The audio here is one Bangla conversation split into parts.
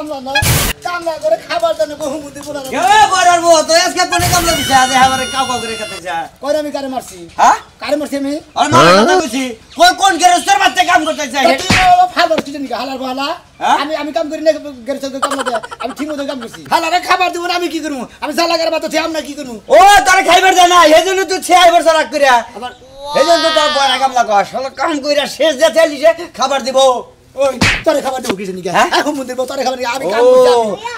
কামলা না কামলা করে খাবার জন্য বহুমুদি বলা এ বড়ার বউ তো আজকে কোনে কামলা দিছে আজ আমারে কাউ কাউ করে কাটে যা কই আমি কারে মারছি হ্যাঁ কারে মারছি আমি আর মারা কথা কইছি কই কোন গেরস্তের বাচ্চা কাম করতে চাই ফাদার কি জানি হালার বলা আমি কাম করি না গেরস্তের কাম না আমি ঠিক মতো কাম করছি হালারে খাবার দিব না আমি কি করব আমি জালা করে বাতো থাম না কি করব ও তোরে খাইবার দে না এজন্য তুই 6 বছর রাখ কইরা আবার এজন্য তো বড় কামলা কর শালা কাম কইরা শেষ দে চাইলিছে খাবার দিব ওই তোরে খাবার দিব কিসে নিকে এখন মন্দির তোরে খাবার আমি কাম করছি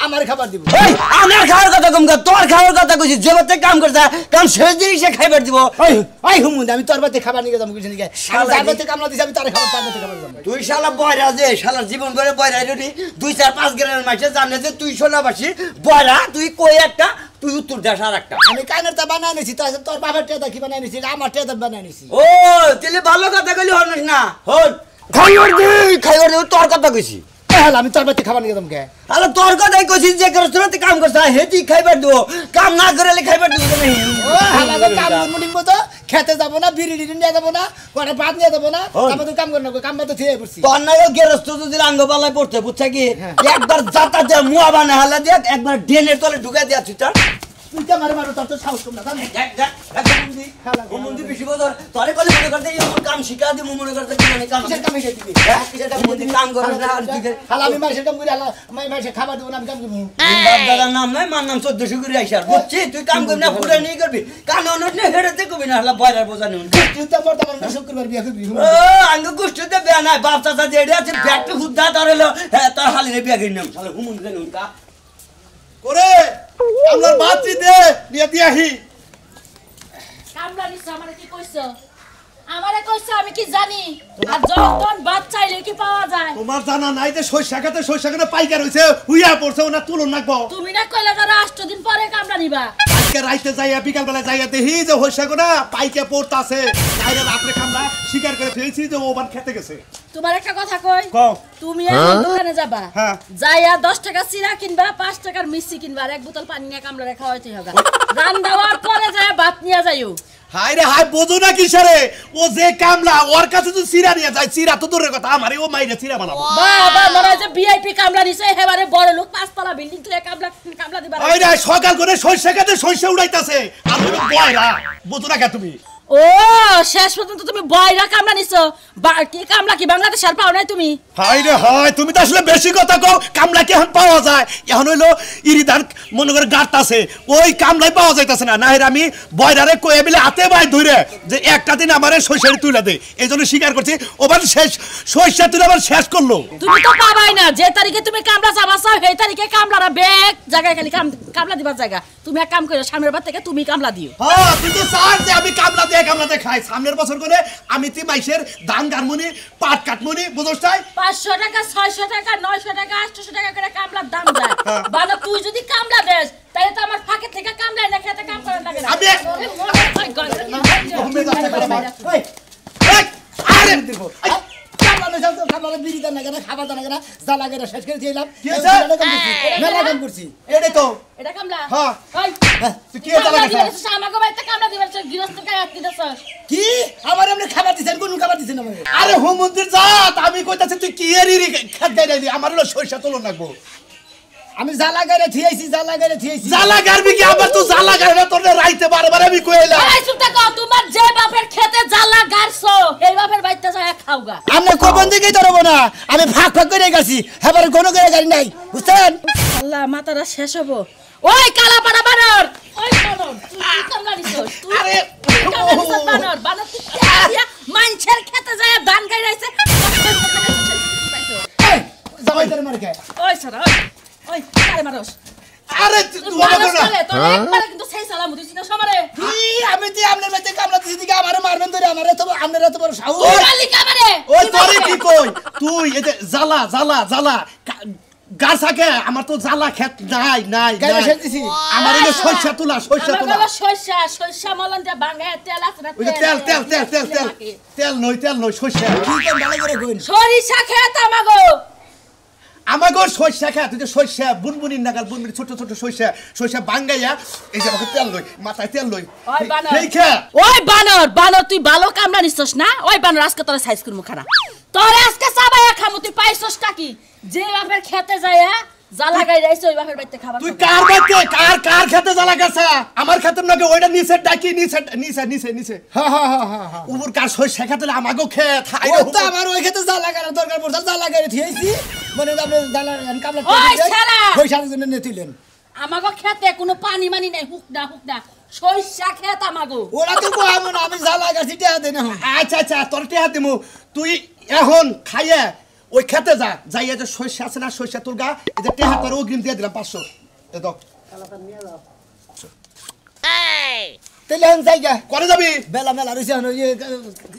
আমার খাবার দিব ওই আমার খাওয়ার কথা কম কর তোর খাওয়ার কথা কইছি যে বাতে কাম করছা কাম শেষ দিই সে খাইবার দিব ওই ওই হুমুন্দি আমি তোর বাতে খাবার নিয়ে যাম কিসে নিকে যার বাতে কামলা দিছি আমি তোরে খাবার তার বাতে খাবার দিব তুই শালা বয়রা যে শালা জীবন করে বয়রা রেডি 2-4-5 গ্রামের মাঝে জানে যে তুই সোনাবাসী বয়রা তুই কই একটা তুই উত্তর দেশ আর একটা আমি কানের তা বানাই নিছি তোর বাবার টেদা কি বানাই নিছি আমার টেদা বানাই নিছি ও তেলে ভালো কথা কইলি হনস না হন খাইবার দি তোর কথা কইছি তাহলে আমি তোর বাতে খাবার নিয়ে যাম কে আরে তোর কথাই কইছি যে রেস্টুরেন্টে কাম করছ হেতি খাইবার দিব কাম না করলে খাইবার দিব না ও হালাগো কাম মুনিং মতো খেতে যাব না বিড়ি নিয়ে যাব না করে ভাত নিয়ে যাব না আমাদের কাম করব কাম তো থিয়ে পড়ছি তোর নাইও গেরস্ত যদি আঙ্গবালায় পড়তে বুঝছ কি একবার জাতা দে মুয়া বানা হালা দে একবার ডেনের তলে ঢুকাই দিয়া তুই তুই কে মারে তোর তো সাহস কম না জানি মুন্দি বেশি বদর তোরে কলে মনে করতে এই কাম শিখা দি মনে করতে কি মানে কাম কামে গেছি কিসের কাম মুন্দি কাম করে না আর দিকে হালা আমি মাসের কাম করি হালা মাসে খাবার দেব না আমি কাম করব দাদার নাম নাই মার নাম 1400 করে আইসার বুঝছি তুই কাম করবি না পুরো নিয়ে করবি কান অনট নে হেরেতে কবি না হালা বয়রার বোঝানি তুই তো বর্তমান শুক্রবার বিয়া করবি ও আঙ্গ গোষ্ঠীতে বিয়া নাই বাপ চাচা যেডি আছে ব্যাগটা খুদা ধরেলো তার হালিরে বিয়া কিনলাম শালা হুমুন গেল উনকা করে আমার বাচ্চি দে নিয়ে দিয়াহি কামলা নিছ আমারে কি কইছো আমারে কইছো আমি কি জানি আর যখন বাদ চাইলে কি পাওয়া যায় তোমার জানা নাই যে সইশাখাতে পাইকার হইছে হুইয়া পড়ছে ওনা তুলন নাকবো তুমি না কইলা যে 8 দিন পরে কামলা নিবা আজকে রাইতে যাইয়া বিকাল বেলা যাইয়া দেখি যে হইশাখাটা পাইকা পড়তাছে তাইরে রাতে খামলা শিকার করে ফেলছি যে ওবান খেতে গেছে তোমার একটা কথা কই তুমি এখন দোকানে যাবা যাইয়া 10 টাকা চিরা কিনবা 5 টাকার মিষ্টি কিনবা আর এক বোতল পানি নিয়ে কামলা খাওয়াইতে হবে রান দেওয়ার পরে যায় ভাত নিয়ে যাইও হাই রে হাই বোঝো না কিসেরে ও যে কামলা ওর কাছে তো চিরা নিয়ে যায় চিরা তো দূরের কথা আমারে ও মাইরে চিরা বানাবো বাবা মনে যে ভিআইপি কামলা নিছে এবারে বড় লোক পাঁচতলা বিল্ডিং থেকে কামলা দিবা ওই রে সকাল করে সরষেখাতে সরষে উড়াইতাছে আমি বয়রা বোঝো না কে তুমি ও শেষ পর্যন্ত তুমি বয়রা কামলা নিছো কি কামলা কি বাংলাদেশ আর পাও নাই তুমি হাই রে হাই তুমি তো আসলে বেশি কথা কও কামলা কি এখন পাওয়া যায় এখন হইলো ইরিদান মনে করে গাঁট আছে ওই কামলাই পাওয়া যাইতাছে না নাহির আমি বয়রারে কয়ে বিলে হাতে বাই ধরে যে একটা দিন আমারে সইষারি তুইলা দে এইজন্য স্বীকার করছি ওবার শেষ সইষা তুলে আবার শেষ করলো তুমি তো পাবাই না যে তারিখে তুমি কামলা যাবা চাও সেই তারিখে কামলারা বেগ জায়গায় খালি কামলা দিবার জায়গা তুমি এক কাম করো সামনের বার থেকে তুমি কামলা দিও হ্যাঁ তুই তো চাস যে আমি কামলাতে খাই সামনের বছর করে আমি তুই মাইশের ধান গানমুনি পাট কাটমুনি বুঝছস তাই 500 টাকা 600 টাকা 900 টাকা 800 টাকা করে কামলার দাম যায় বাবা তুই যদি কামলা দেস তাহলে তো আমার ফাঁকে থেকে কামলা না খেতে কাম করা লাগে না আমি আরে দিব কামলা বিড়ি দান না কেন খাবার দান না কেন জ্বালা করে শেষ করে দিলাম মেলা কাম করছি এটা তো এটা কামলা হ্যাঁ ওই তুই কি জ্বালা করছিস আমাকে বাইতে কামলা দিবার গৃহস্থ কাজ দিতেছ কি আমার এমনি খাবার দিছেন কোন খাবার দিছেন আমাকে আরে হোম মন্দির যা আমি কইতাছি তুই কি এরি খাদ্য দেই আমার হলো সরষা তোলন লাগবো আমি জালা গারে থিয়েছি জালা গারবি কি আবার তুই জালা গারে তোর রাইতে বারবার আমি কইলা এই সুতা কও তোমার যে বাপের খেতে জালা গারছো এই বাপের বাইতে যায় খাওগা আমি কোবন দিকে ধরব না আমি ফাক করে গেছি এবারে কোন করে গাড়ি নাই বুঝছেন আল্লাহ মাথাটা শেষ হবো ওই কালা পাড়া বানর ওই বানর তুই কামলা দিছস তুই আরে বানর তুই মানছের খেতে যায় ধান গাইরাইছে জামাই ধরে মার খায় ওই সারা ওই কালে মারস আরে তুই বলো না তোর একবার কিন্তু সেই সালাম দিছিস না সমারে কি আমি তুই আমনের মধ্যে কামলা দিছি দিকে আমারে মারবেন ধরে আমারে তো আমনের এত বড় সাহস ওই মালিক আমারে ওই তোরে কি কই তুই এই যে জালা গাছাকে আমার তো জালা খেত নাই গাইলে খেলতেছি আমার এই সরষা তুলা আমার সরষা মলন দিয়ে বাঙ্গায় তেল আছে না তেল নই সরষা কি কেন ভালো করে কইন সরিষা খেত আমাগো সরষা খা তুই যে সরষা বুনবুনি নাগাল বুনবুনি ছোট সরষা বাঙ্গাইয়া এই যে আমাকে তেল লই মাথায় তেল লই ওই বানর এই খা ওই বানর তুই ভালো কামলা নিছস না ওই বানর আজকে তোর সাইজ করমু খারাপ তোর আজকে সাবায়া খামু তুই পাইছস টা কি যে বাপের খেতে যায় জ্বালা গাই রাইছ ওই বাপের বাড়িতে খাবার তুই কার বাড়িতে কার খেতে জ্বালা গেছে আমার খেতে নাকি ওইটা নিচে ডাকি নিচে হ্যাঁ উপর কার সরষা খেতে আমাগো খেত ও তো আমার ওই খেতে জ্বালা গাড়ার দরকার পড়ছে জ্বালা গাড়ি থিয়েছি মানে আপনি জ্বালা কামলা ওই শালা ওই সারা জন্য নেতিলেন আমাগো খেতে কোনো পানি মানি নাই হুক না সরষা খেত আমাগো ওরা তো কইবো না আমি জ্বালা গাছি টিয়া দেন আচ্ছা তোর টিয়া দিমু তুই এখন খাইয়া ওই খেতে যাইয়া যে সরষা আছে না সরষা তোর গা এই যে টিয়া তোর অগ্রিম দিয়ে দিলাম 500 এ দাও তাহলে আমি জায়গা করে যাবি বেলা মেলা রইছে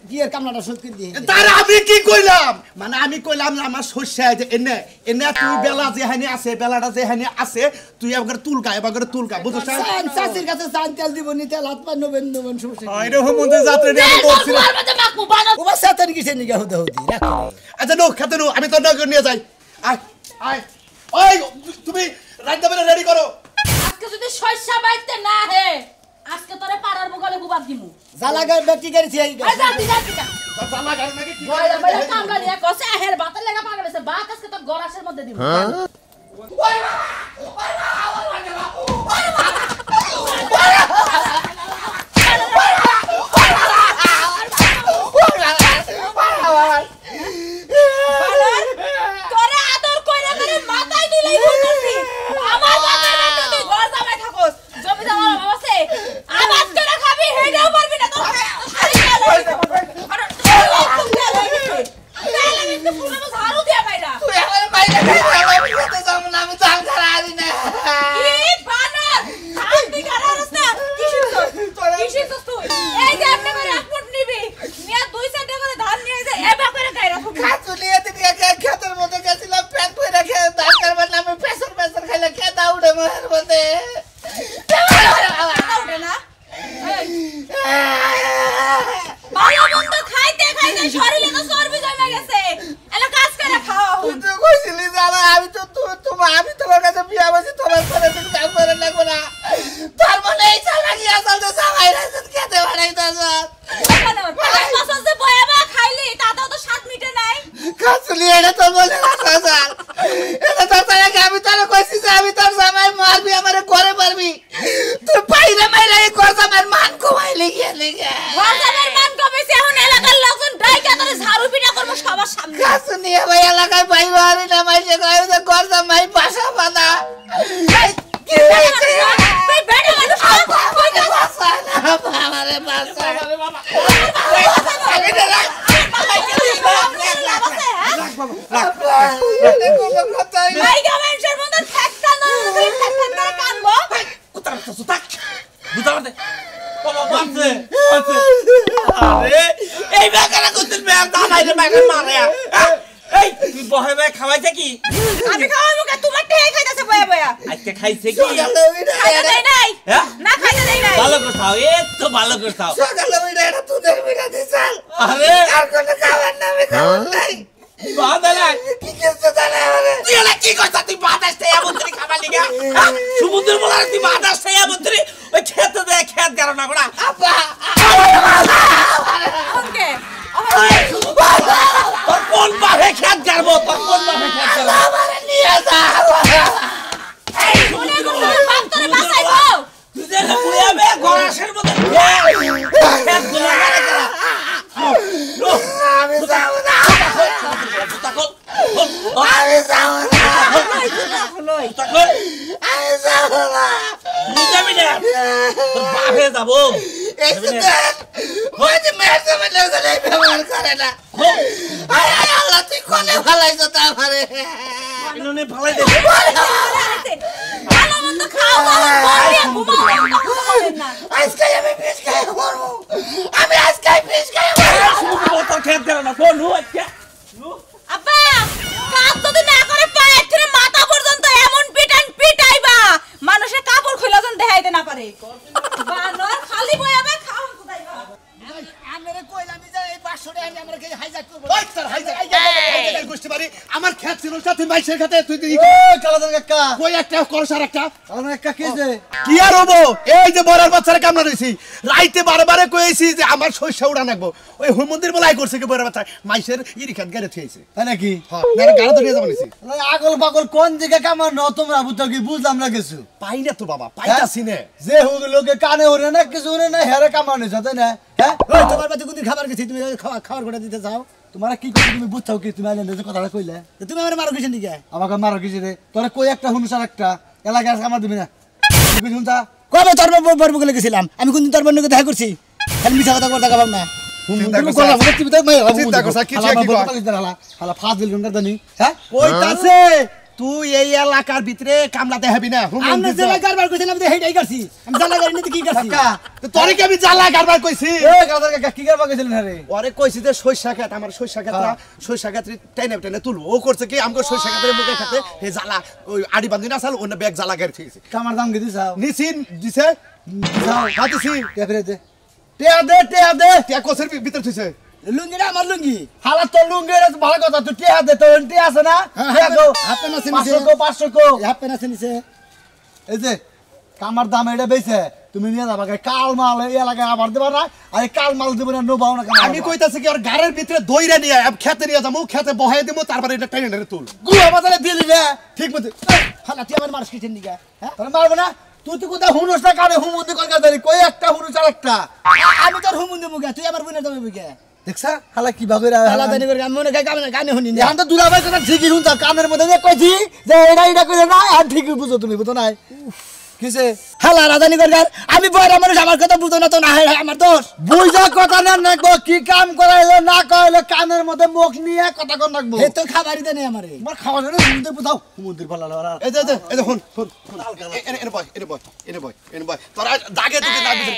কি এর কামলাটা শোধ করে দিয়ে তার আমি কি কইলাম মানে আমি কইলাম আমার সরষা যে এনে তুই বেলা যেখানে আছে বেলাটা যেখানে আছে তুই একবার তুলকা বুঝছ না চাচির কাছে চান তেল দিব নি তেল হাত পা নবেন সমস্যা আইরে হোমন্তে যাত্রা নিয়ে আমি বলছিলাম ও বা সাতার কিসে নিগা হতে রাখো আচ্ছা নো খেতে নো আমি তোর নগর নিয়ে যাই আয় ওই তুমি রাইতে বেলা রেডি করো আজকে যদি সরষা বাইতে না হে আজকে তোরে পাড়ার বগলে গুবাদ দিমু জালাগার ব্যক্তি গাড়ি থিয়াই আই যা দি জামা গাড়ি নাকি কি বড় বড় কামলা নিয়া কসে হের বাতের লাগা পাগল আছে বাত আজকে তোর গলাশের মধ্যে দিমু তোরে আদর কইরা করে মাথায় দিলেই ভুল করছিস আমার বাবার রাতে তুই ঘর জামাই থাকস জমি জমা বাবাসে আবাদ করে খাবি হেডেও পারবি না তোর শাড়ি গেল আরে আমি তো পুরো ঝাড়ু দিয়া বাইরা তুই আমার বাইরে আমি কত যাম না আমি জান ছাড়া আদি না কি বানর শান্তি করারস না কিসিস তুই এই যে আপনি করে আপন নিবি নিয়া 2 টাকা করে ধান নিয়ে যায় এবা করে গায়রা খুব খাতুলিয়ে দিকে খেতের মধ্যে গেছিলাম পেট করে রেখে ধান কারবার নামে প্রেসার খাইলে খেতা উঠে মহের মধ্যে উঠে না ভালো মন্দ খাইতে শরীরে তো চর্বি জমে গেছে এলা কাজ করে খাও তুই তো কইছিলি জানা আমি তোমার কাছে বিয়া বসে তোমার করে তুমি কাম করে লাগবে না তার মানে এই চালাকি আসল তো সবাই রাসন খেতে বাড়াই দাস পছন্দ বয়াবা খাইলি তাতেও তো স্বাদ মিটে নাই খাতুলি এটা তো বলে না এটা তো তাকে আমি তোর কইছি যে আমি তোর জামাই মারবি আমারে করে পারবি তুই বাইরে মাইরা এই কর জামাইর মান কমাইলি গেলি ঘরজামের মান কমেছে এখন এলাকার লোকজন ডাইকা করে ঝাড়ু পিটা করবো সবার সামনে খাতুলি ভাই এলাকায় বাইরে আরে না মাইছে কই যে কর জামাই বাসা বাঁধা কি হইছে তুই বেটা মানুষ কই যা বাসা না আমারে বাসা এই বেকারা করতে দামাইলে বেকার মারে এই তুই বহে বহে খাওয়াইছে কি আমি খাওয়াবো কা তোমার টেই খাইতাছে বয়া বয়া আজকে খাইছে কি খাইতে দেই নাই হ্যাঁ না খাইতে দেই নাই ভালো করে খাও তো ভালো করে খাও সকালে ওইটা এটা তোদের বিনা দিছাল আরে আর কোন খাবার নামে খাবার নাই বাদালা কি কিছু জানা আরে তুই এলা কি করছ তুই বাতাস থেকে আমন্ত্রী খাবার লিগা সমুদ্র বলার তুই বাতাস থেকে আমন্ত্রী ওই খেতে দে খেত গারো না গোড়া আপা ওকে তোর কোন বাহে খেত গারবো তোর কোন বাহে খেত গারবো আমারে নিয়ে যা এই শুনে কোন বাপ তোরে বাঁচাইবো তুই যে পুয়াবে গরাশের মধ্যে খেত গুলো মারে করা আমি যাবো না তাকল আমি যাবো না তাকল আমি যাবো না তুই যাবি না তোর বাহে যাবো এই সুন্দর ওই যে মেয়েছে মানে ওখানে ব্যবহার করে না আরে আল্লাহ তুই কোনে ভালাইছো তা আমারে ইনোনে ফালাই দে ভালো মন্দ খাও বাবা ঘুমাও না আজকে আমি ফিশ খাই মরবো আমি আজকে ফিশ খাই মরবো তোর খেত গারো না কোন হু আজকে আব্বা কাজ যদি না করে পায়ে থেকে মাথা পর্যন্ত এমন পিটাইবা মানুষের কাপড় খুলে যখন দেখাইতে না পারে বানর খালি বয়াবে খাও কোথাইবা আমারে কইলাম যে এই 500 টাকা আমরা কি হাইজ্যাক করব ওই স্যার হাইজ্যাক গোষ্ঠী বাড়ি আমার খেত ছিল সাথে মাইসের খেতে তুই তুই এই কালাদার কাকা কই একটা করছ আর একটা কালাদার কাকা কি যে কি আর হবো এই যে বড়ার বাচ্চারা কামলা রইছি রাইতে বারে কইছি যে আমার শস্য উড়া নাকবো ওই মন্দির বলাই করছে কি বড়ার বাচ্চা মাইসের ইরিখান গাড়ি থইছে তাই নাকি হ্যাঁ না গাড়ি ধরে যাব নিছি আগল পাগল কোন জায়গা কামার ন তোমরা বুঝতো কি বুঝলাম না কিছু পাই না তো বাবা পাইতাছি না যে লোকে কানে ওরে না কিছু ওরে না হেরে কামার নিছ তাই না হ্যাঁ ওই তোমার বাড়িতে কোনদিন খাবার গেছি তুমি খাবার করে দিতে চাও তোমারা কি করে তুমি বুঝছো কি তুমি আইলেন যে কথাটা কইলে তো তুমি আমার মারো কিছু দিকে আমাকে মারো কিছু রে তোরা কই একটা হুনুসার একটা এলাকার কামার দিবি না তুই শুনতা কবে তোর বর্ব গেলে গেছিলাম আমি কোনদিন তোর বর্ণকে দেখা করছি খালি মিছা কথা করতে পারলাম না চিন্তা করছ কি হালা ফাজিল গঙ্গা জানি হ্যাঁ কইতাছে তুই এই এলাকার ভিতরে কামলা দেখাবি না আমি জেলা কারবার কইছিলাম যে হেইটাই করছি আমি জেলা গাড়ি নিতে কি করছি কাকা তোরে কি আমি জ্বালা কারবার কইছি এই কালাদার কাকা কি করবা গেছিলেন রে ওরে কইছি যে সরষা খেত আমার সরষা খেতরা সরষা খেতরি টেনে তুলবো ও করছে কি আমগো সরষা খেতের মুখে খেতে হে জ্বালা ওই আড়ি বান্ধি না চাল অন্য ব্যাগ জ্বালা গেছে কামার দাম কি দিছাও নিছিন দিছে হাতিছি কে ফিরে দে টিয়া দে টিয়া কোসের ভিতর থইছে লুঙ্গিটা আমার লুঙ্গি হালা তো লুঙ্গি রে ভালো কথা তুই টিয়া দে তো এন্টি আছে না টিয়া দো হাফ প্যান্ট আছে 500 কো হাফ প্যান্ট আছে নিচে এই যে কামার দাম এটা বেচে তুমি নিয়ে যাবা কাল মাল এই এলাকায় আবার দেবা না আর কাল মাল দেব না নোবাও না আমি কইতাছি কি ওর গাড়ির ভিতরে দইরা নিয়ে খেতে নিয়ে যাবো খেতে বহাই দেবো তারপরে এটা টেনে তুল গুয়া বাজারে দিলি না ঠিক মতো হালা তুই আমার মারস কিছেন দিকে হ্যাঁ তোর মারবো না তুই তো কোথায় হুনুস না কানে হুমুন্দি কলকাতা দাঁড়ি কই একটা হুনুস আর একটা আমি তোর হুমুন্দে মুগে তুই আমার বুনে দেবে বুগে দেখছা হালা কি ভাবে হালা জানি করে আমি মনে কাই গানে শুনি না এখন তো দুলাভাই কথা ঠিকই শুনতা কানের মধ্যে যে কইছি যে এটা কইলে না আর ঠিকই বুঝো তুমি বুঝো নাই কিসে হালা রাজানি করে আমি বয়রা মানুষ আমার কথা বুঝো না তো না আমার দোষ বুঝা কথা না নাকবো কি কাম করাইলো না করাইলো কানের মধ্যে মুখ নিয়ে কথা কর নাকবো হে তো খাবারই দেনে আমারে তোমার খাওয়া জন্য হুমুন্দি বুঝাও হুমুন্দির পালা লড়া এই যে এই যে শুন এনে বয় তোরা দাগে দিতে না দিতে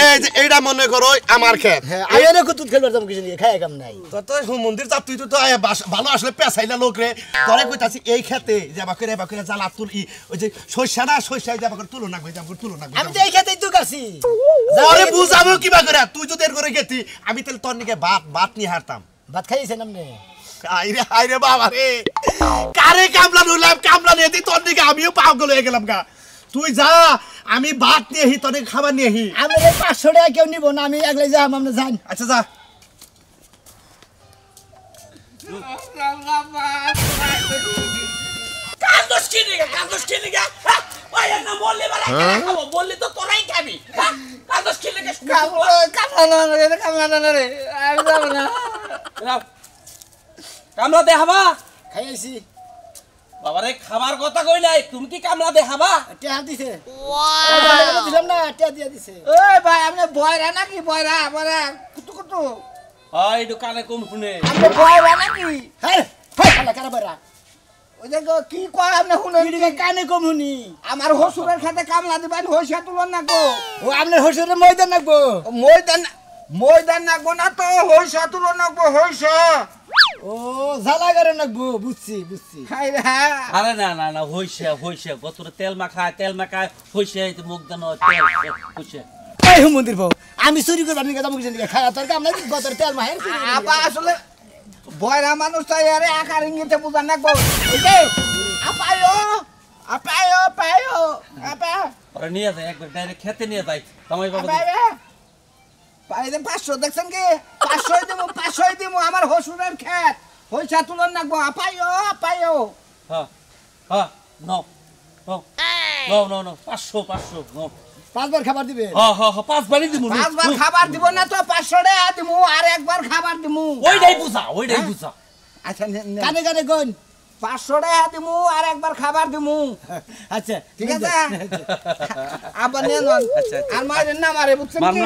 এই যে এইটা মনে করো আমার খেত হ্যাঁ আইরে কুতুত খেলবার যাব কিছু নিয়ে খায় কাম নাই তোর তো মন্দির যা তুই তো ভালো আসলে পেছাইলা লোক রে তোরে কইতাছি এই খেতে যাবা করে জ্বালা তুল ওই যে সরষা না সরষা যাবা করে তুলো না কই যাবা তুলো না আমি তো এই খেতেই তো কাছি আরে বুঝাবো কিবা করে তুই যদি এর করে গেতি আমি তাহলে তোর নিকে ভাত নিয়ে হারতাম ভাত খাইছেন আপনি আইরে বাবা রে কারে কামলা নইলাম কামলা নিয়ে তোর দিকে আমিও পাগল হয়ে গেলাম গা তুই যা আমি ভাত নিয়ে হি তোর খাবার নিয়ে হি আমি 500 টাকা কেউ নিব না আমি একলাই যা আমরা যাই আচ্ছা যা কান্দোস কিনে গা ওই না বললি বলা খাবো বললি তো তোরাই খাবি কান্দোস কিনে গা কামলা না রে আমি যাব না কামলা দেখাবা খাইছি বাবারে খাবার কথা কই নাই তুমি কি কামলা দেখাবা টিয়া দিছে ওয়াও দিলাম না টিয়া দিয়া দিছে ওই ভাই আপনি বয়রা নাকি বয়রা বয়রা কুতু হয় দোকানে কম শুনে আপনি বয়রা নাকি হ্যাঁ হ্যাঁ খালা কারাবারা ওই দেখো কি কয় আপনি শুনেন এদিকে কানে কম শুনি আমার হসুরের খাতে কামলা দিবেন হইসা তুলন না গো ও আপনার হসুরের ময়দান নাকবো ময়দান নাকবো না তো হইসা তুলন নাকবো হইসা ও জ্বালা করে নাকবো বুঝছি হাই হ্যাঁ আরে না হইছে গতরে তেল মাখায় হইছে এই মুখ দানো তেল হইছে এই হুমন্দির বউ আমি চুরি করবার নিকে যাবো কিছু খায়া তোর কাম নাই গতর তেল মাহের আপা আসলে বয়রা মানুষ তাই আরে আকার ইঙ্গিতে বুঝান নাকবো ওকে আপায়ো আপা আরে নিয়ে যায় একবার ডাইরেক্ট খেতে নিয়ে যায় তোমাই বাবা পাইলে 500 দেখছেন কি 500 দিমু আমার হসুরের খেত হইসা তুলন নাকবো আপায়ো হ্যাঁ নো 500 নো 5 বার খাবার দিবে হ্যাঁ 5 বারই দিমু 5 বার খাবার দিব না তো 500 টাকা দিমু আর একবার খাবার দিমু ওইটাই বুঝা আচ্ছা কানে কানে কোন 500 টাকা দিমু আর একবার খাবার দিমু আচ্ছা ঠিক আছে আবার নেন আর মারেন না মারে বুঝছেন কি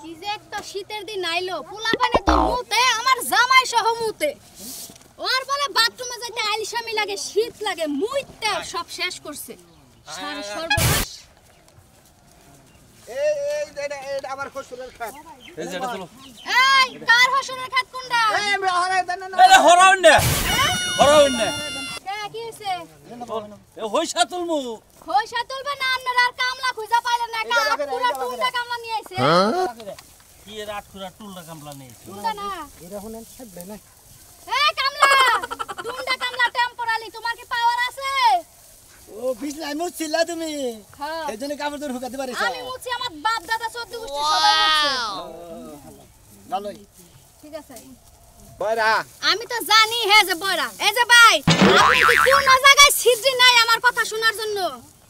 কি যে একটা শীতের দিন আইলো পোলাপানে তো মুতে আমার জামাই সহ মুতে ওর পরে বাথরুমে যাইতে আইলসামি লাগে শীত লাগে মুইতে সব শেষ করছে সারা সর্বনাশ এই আমার হসুরের খেত এই যেটা চলো এই কার হসুরের খাত কোনটা এই আমরা হরাই দেন না এই হরাউন না কে কি হইছে এ হইছা তুলমু হইসা তুলবে না আপনারা আর কামলা খুঁজা পাইলেন না পুরো টুনটা কামলা নিয়ে আইছে কি এর আটকুরা টুলটা কামলা নেই টুনটা না এরা শুনেন থাকবে না এই কামলা টুনটা কামলা টেম গায়ে মুছছিলা তুমি হ্যাঁ এই জন্য কাপড় ধরে হুকাতে পারিস আমি মুছি আমার বাপ দাদা 14 গোষ্ঠী সবাই মুছে ভালোই ঠিক আছে বয়রা আমি তো জানি হে যে বড়া এই যে ভাই আপনি কি কোন জায়গায় সিদ্ধি নাই আমার কথা শোনার জন্য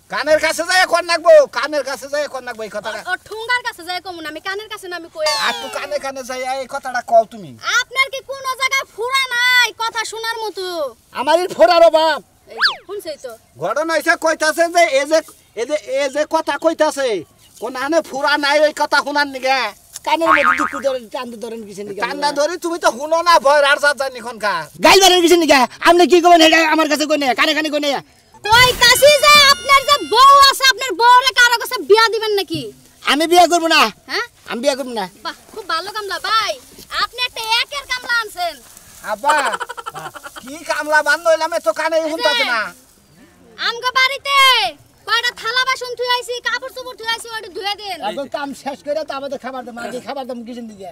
কানের কাছে যায় কোন নাকবো কানের কাছে যায় কোন নাকবো এই কথাটা ও ঠুঙ্গার কাছে যায় কমু না আমি কানের কাছে না আমি কই আর তো কানে কানে যায় এই কথাটা কও তুমি আপনার কি কোন জায়গায় ফুরা নাই কথা শোনার মতো আমারই ফোড়ারো বাপ এই যে শুনছই তো ঘটনা হইছে কইতাছে যে এই যে কথা কইতাছে কোন আনে ফুরা নাই ওই কথা শুনার নিগে কানের মধ্যে দুঃখ ধরে টানতে ধরেন কিসের নিকে কান্না ধরে তুমি তো শুনো না ভয় আর যা জানি খনকা গাইল ধরেন কিসের নিকে আপনি কি কবেন এটা আমার কাছে কই না কানে কানে কই না কই কাছি যে আপনার যে বউ আছে আপনার বউরে কারো কাছে বিয়া দিবেন নাকি আমি বিয়ে করব না হ্যাঁ আমি বিয়ে করব না বাহ খুব ভালো কামলা ভাই আপনি একটা একের কামলা আনছেন আব্বা কি কামলা বান্ধ হইলাম তো কানে শুনতাছ না আমগো বাড়িতে কয়টা থালা বাসন ধুই আইছি কাপড় চোপড় ধুই আইছি ওটা ধুয়ে দেন এখন কাম শেষ করে তো আমাদের খাবার দাম আগে খাবার দাম কিসের দিকে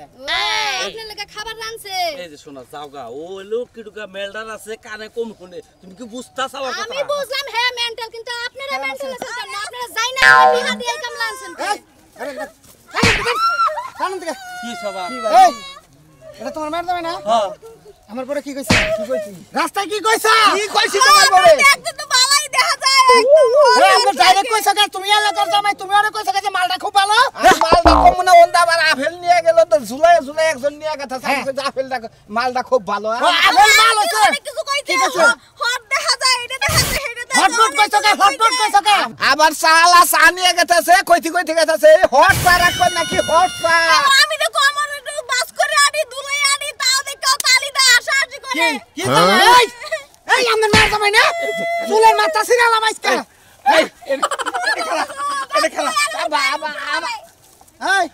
আপনার লাগা খাবার রানছে এই যে শোনা যাওগা ও লোক কিটুকা মেলডার আছে কানে কম শুনে তুমি কি বুঝতাছ আমার আমি কথা বুঝলাম হ্যাঁ মেন্টাল কিন্তু আপনারা মেন্টাল আছেন কেন আপনারা যাই না বিয়া দিয়ে কামলা আনছেন কারণ থেকে কি সবা এই এটা তোমার মার দামে না হ্যাঁ আমার পরে কি কইছে কি কইছি রাস্তায় কি কইছা কি কইছি তোমার বলে দেখতে তো ভালোই দেখা যায় একদম আমরা ডাইরেক্ট কইছা কে তুমি এলাকার জামাই তুমি আরে কইছা যে মালটা খুব ভালো মালটা কম না ওন্দা আবার আপেল নিয়ে গেল তো ঝুলাই ঝুলাই একজন নিয়ে গেছে সাইকে আপেলটা মালটা খুব ভালো আপেল মাল হইছে অনেক কিছু কইতে হট দেখা যায় এটা দেখা যায় এটা দেখা হটপট কইছা কে হটপট কইছা কে আবার চালা চা নিয়ে গেছে কইতে গেছে হট চা রাখবেন নাকি হট চা আমি তো কমন একটু বাস করে আনি দুলাই আনি তাও দেখো তালিদা আশাজি করে কি এই এই আমার মার জামাই না চুলের মাথা ছিড়ালাম আজকে এই এটা খেলা এই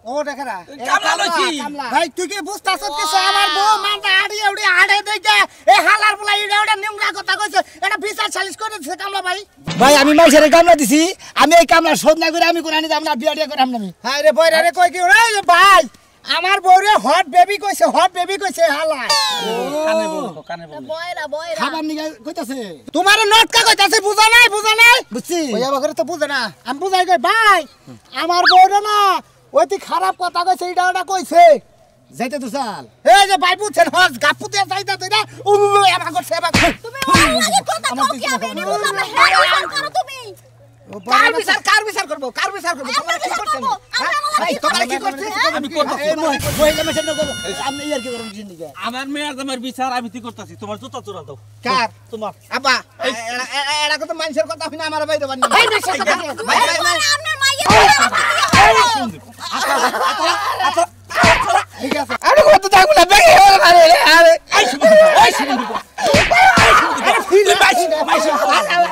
ও দেখারা কামলা লইছি ভাই তুই কি বুঝতাছ কিছু আমার বউ মানটা আড়ি এউড়ি আড়ে দেইতে এই হালার বলা ইডা ওটা নিমরা কথা কইছে এটা বিচার সালিশ করে দিছে কামলা ভাই ভাই আমি মাইছেরে কামলা দিছি আমি এই কামলা শোধ না করে আমি কোনানি যাব না বিয়া দিয়া করে আমি হাই রে বয়রা রে কই কি রে ভাই আমার বউরে হট বেবি কইছে হালা কানে বলো কানে বলো বয়রা বয়রা খাবার নিগা কইতাছে তোমার নটকা কইতাছে বুঝা নাই বুঝছি ওই আমার তো বুঝে না আমি বুঝাই কই ভাই আমার বউরে না ওইটি খারাপ কথা কইছে এটা ওটা কইছে যাইতে তো চাল এই যে ভাই বুঝছেন হস গাপুতে যাইতা তুই না আমাকে সেবা তুমি লাগে কথা কও কি আমি নি বুঝলাম না হ্যাঁ করো তুমি কার বিচার করব তোমরা কি করছেন ভাই তোমরা কি করছেন আমি করব এই মহিলা মেশিন করব আপনি ইয়ার কি করব কিসের নিগা আমার মেয়ের তোমার বিচার আমি কি করতেছি তোমার জুতা চোরা দাও কার তোমার আব্বা এরা কত মানুষের কথা শুনে আমার বাইরে বানি ভাই আপনার মাইয়া ঠিক আছে আরে কত দাগ না বেগে আরে আরে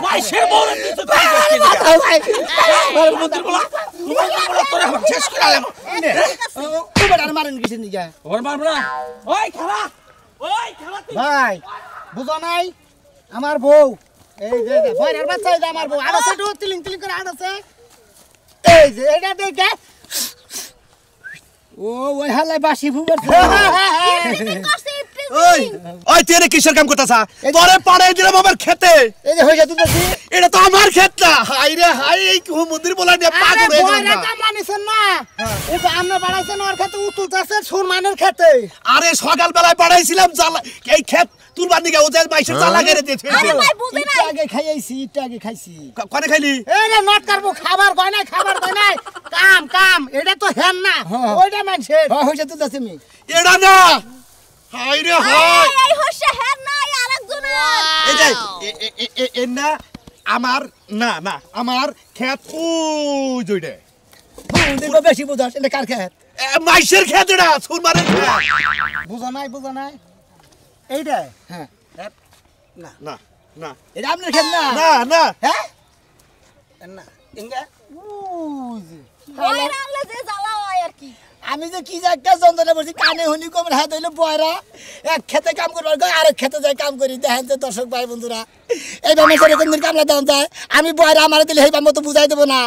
মাইশের বউরে দিতে তাই ভাই মন্দির বলা তোরে আমার শেষ করে আলাম তুই বড় মারেন কিসের নিগা ওর মারব না ওই খেলা তুই ভাই বুঝো নাই আমার বউ এই যে ভয়ের বাচ্চা এই যে আমার বউ আর আছে তিলিং তিলিং করে আর আছে এই যে এটা দেখে ও ওই হালাই বাসি ফুবার ওই ওই তুই এনে কিসের কাম করতাছা তোরে পাড়াই দিলাম আমার খেতে এই যে হইছে তুই দেখি এটা তো আমার ক্ষেত না হাই রে হাই এই মন্দির বলা নিয়ে পাগল হয়ে গেলাম না। মানিছেন না এই যে আমরা বাড়াইছেন ওর খেতে উতুলতাছে সুরমানের খেতে আরে সকাল বেলায় পাড়াইছিলাম জ্বালা এই ক্ষেত তুলবার নিকে ওদের মাইসের জ্বালা গেড়ে দিয়েছে আরে ভাই বুঝে একটু নাই আগে খাইছি একটু আগে খাইছি কনে খাইলি এই রে নট করবো খাবার কয় নাই কাম এটা তো হেন না ওইটা মানছেন হইছে তুই দাসি মি এটা না হাই রে হাই এই হচ্ছে হ্যাঁ নাই আরেকজন এই যে এ না আমার না না আমার ক্ষেত ওই জইডে দেখো বেশি বুঝাস এটা কার খেত মাইসের ক্ষেত এটা সুরমারের ক্ষেত বুঝা নাই এইটা হ্যাঁ না না না এটা আপনার খেত না না না হ্যাঁ না ইঙ্গা বয়রা আনলে যে জ্বালা হয় আর কি আমি যে কি একটা যন্ত্রণা বলছি কানে হনি কমের হাত হইলে বয়রা এক খেতে কাম করবার গো আরেক খেতে যাই কাম করি দেখেন যে দর্শক ভাই বন্ধুরা এই বামেশ্বরে কোনদিন কামলা দেওয়া যায় আমি বয়রা আমার দিলে এই বাম মতো বুঝাই দেবো না